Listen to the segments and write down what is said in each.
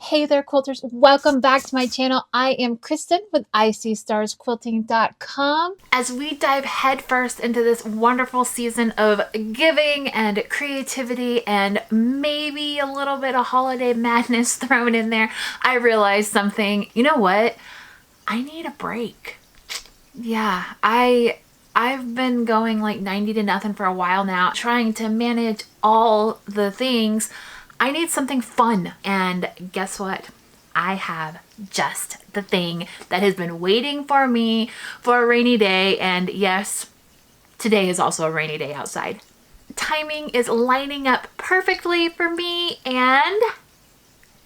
Hey there, quilters. Welcome back to my channel. I am Kristen with ISeeStarsQuilting.com. As we dive headfirst into this wonderful season of giving and creativity and maybe a little bit of holiday madness thrown in there, I realized something. You know what? I need a break. Yeah, I've been going like 90 to nothing for a while now, trying to manage all the things. I need something fun, and guess what? I have just the thing that has been waiting for me for a rainy day, and yes, today is also a rainy day outside. Timing is lining up perfectly for me, and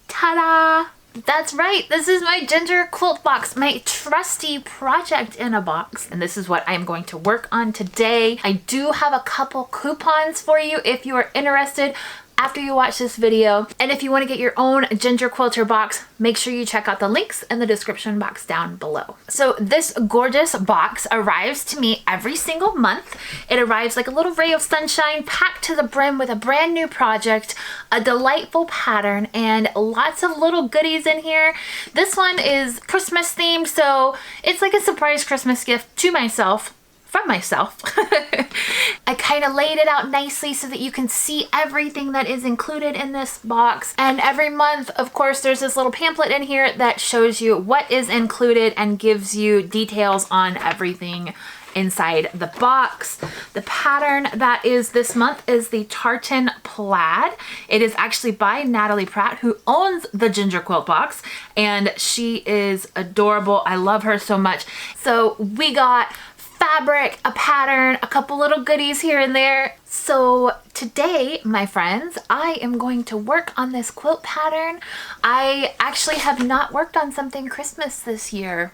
ta-da! That's right, this is my Ginger Quilt box, my trusty project in a box. And this is what I'm going to work on today. I do have a couple coupons for you if you are interested after you watch this video. And if you want to get your own Ginger Quilter box, make sure you check out the links in the description box down below. So this gorgeous box arrives to me every single month. It arrives like a little ray of sunshine, packed to the brim with a brand new project, a delightful pattern, and lots of little goodies in here. This one is Christmas themed, so it's like a surprise Christmas gift to myself. From myself. I kind of laid it out nicely so that you can see everything that is included in this box. And every month, of course, there's this little pamphlet in here that shows you what is included and gives you details on everything inside the box. The pattern that is this month is the tartan plaid. It is actually by Natalie Pratt, who owns the Ginger Quilt box, and she is adorable. I love her so much. So we got fabric, a pattern, a couple little goodies here and there. So today, my friends, I am going to work on this quilt pattern. I actually have not worked on something Christmas this year.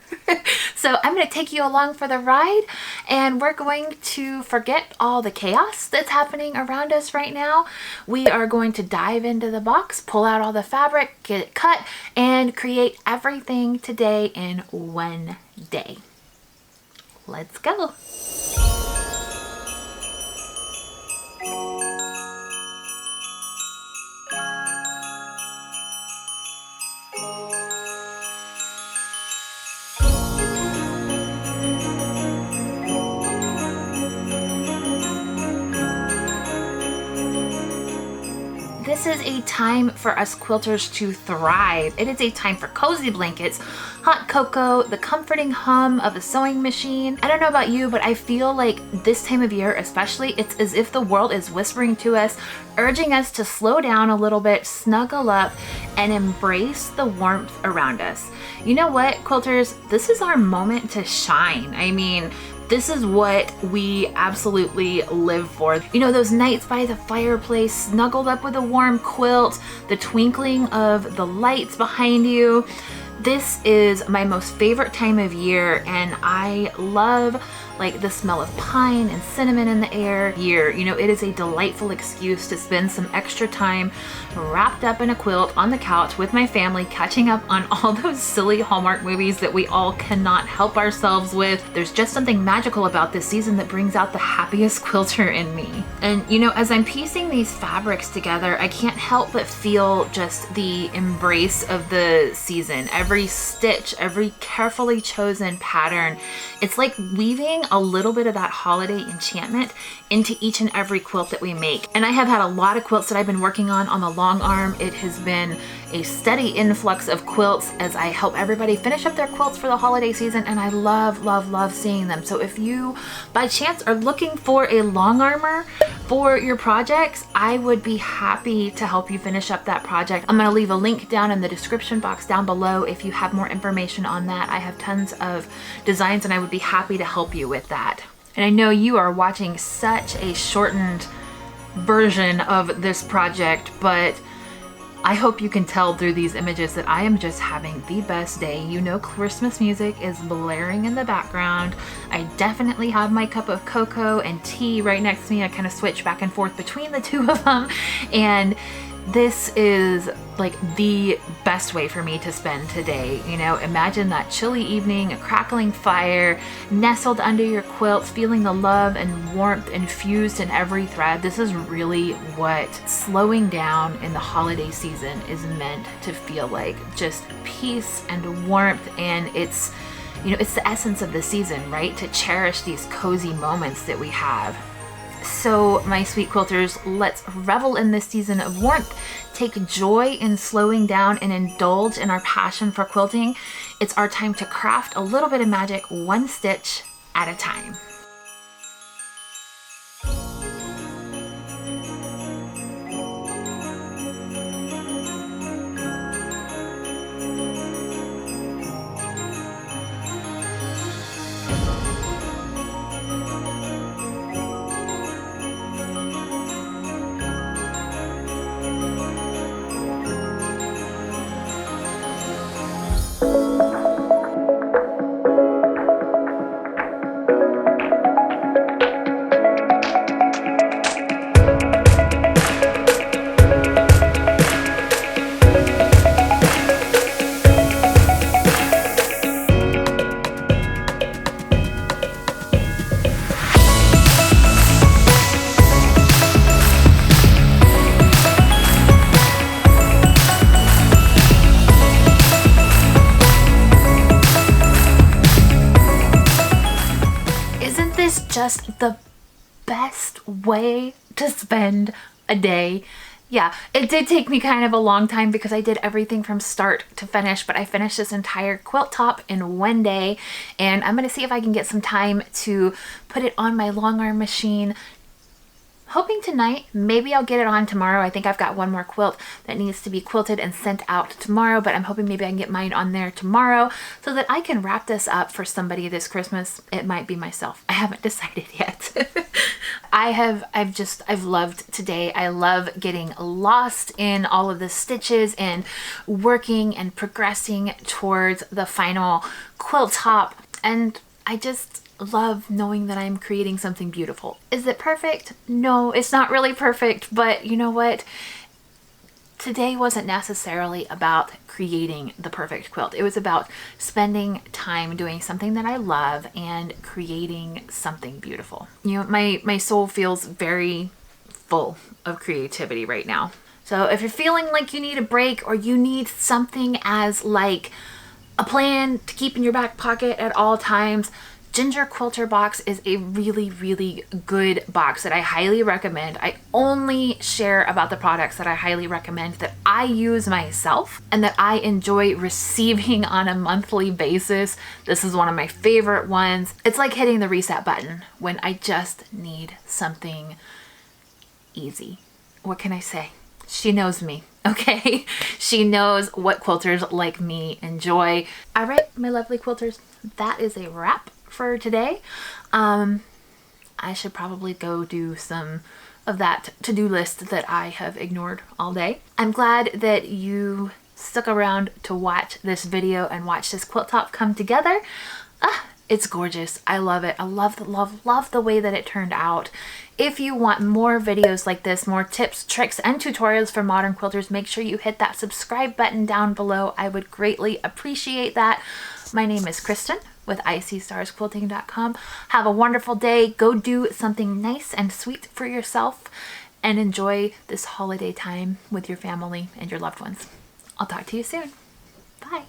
So I'm going to take you along for the ride, and we're going to forget all the chaos that's happening around us right now. We are going to dive into the box, pull out all the fabric, get it cut, and create everything today in one day. Let's go. This is a time for us quilters to thrive. It is a time for cozy blankets, hot cocoa, the comforting hum of a sewing machine. I don't know about you, but I feel like this time of year especially, it's as if the world is whispering to us, urging us to slow down a little bit, snuggle up, and embrace the warmth around us. You know what, quilters? This is our moment to shine. I mean, this is what we absolutely live for. You know, those nights by the fireplace, snuggled up with a warm quilt, the twinkling of the lights behind you. This is my most favorite time of year, and I love like the smell of pine and cinnamon in the air here. You know, it is a delightful excuse to spend some extra time wrapped up in a quilt on the couch with my family, catching up on all those silly Hallmark movies that we all cannot help ourselves with. There's just something magical about this season that brings out the happiest quilter in me. And you know, as I'm piecing these fabrics together, I can't help but feel just the embrace of the season. Every stitch, every carefully chosen pattern, it's like weaving a little bit of that holiday enchantment into each and every quilt that we make. And I have had a lot of quilts that I've been working on the long arm. It has been a steady influx of quilts as I help everybody finish up their quilts for the holiday season, and I love, love, love seeing them. So if you by chance are looking for a long armor for your projects, I would be happy to help you finish up that project. I'm going to leave a link down in the description box down below if you have more information on that. I have tons of designs, and I would be happy to help you with that. And I know you are watching such a shortened version of this project, but I hope you can tell through these images that I am just having the best day. You know, Christmas music is blaring in the background. I definitely have my cup of cocoa and tea right next to me. I kind of switch back and forth between the two of them. And This is like the best way for me to spend today. You know, imagine that chilly evening, a crackling fire, nestled under your quilt, feeling the love and warmth infused in every thread. This is really what slowing down in the holiday season is meant to feel like. Just peace and warmth, and it's, you know, it's the essence of the season, right? To cherish these cozy moments that we have. So my sweet quilters, let's revel in this season of warmth, take joy in slowing down and indulge in our passion for quilting. It's our time to craft a little bit of magic, one stitch at a time. Just the best way to spend a day. Yeah, it did take me kind of a long time because I did everything from start to finish, but I finished this entire quilt top in one day, and I'm gonna see if I can get some time to put it on my long arm machine. Hoping tonight, maybe I'll get it on tomorrow. I think I've got one more quilt that needs to be quilted and sent out tomorrow, but I'm hoping maybe I can get mine on there tomorrow so that I can wrap this up for somebody this Christmas. It might be myself. I haven't decided yet. I've loved today. I love getting lost in all of the stitches and working and progressing towards the final quilt top. And I just love knowing that I'm creating something beautiful. Is it perfect? No, it's not really perfect, but you know what? Today wasn't necessarily about creating the perfect quilt. It was about spending time doing something that I love and creating something beautiful. You know, my soul feels very full of creativity right now. So if you're feeling like you need a break or you need something as like a plan to keep in your back pocket at all times, Ginger Quilter box is a really, really good box that I highly recommend. I only share about the products that I highly recommend, that I use myself and that I enjoy receiving on a monthly basis. This is one of my favorite ones. It's like hitting the reset button when I just need something easy. What can I say? She knows me, okay? She knows what quilters like me enjoy. All right, my lovely quilters, that is a wrap for today. I should probably go do some of that to-do list that I have ignored all day. I'm glad that you stuck around to watch this video and watch this quilt top come together. It's gorgeous. I love it. I love the way that it turned out. If you want more videos like this, more tips, tricks, and tutorials for modern quilters, make sure you hit that subscribe button down below. I would greatly appreciate that. My name is Kristen with ISeeStarsQuilting.com. Have a wonderful day. Go do something nice and sweet for yourself and enjoy this holiday time with your family and your loved ones. I'll talk to you soon. Bye.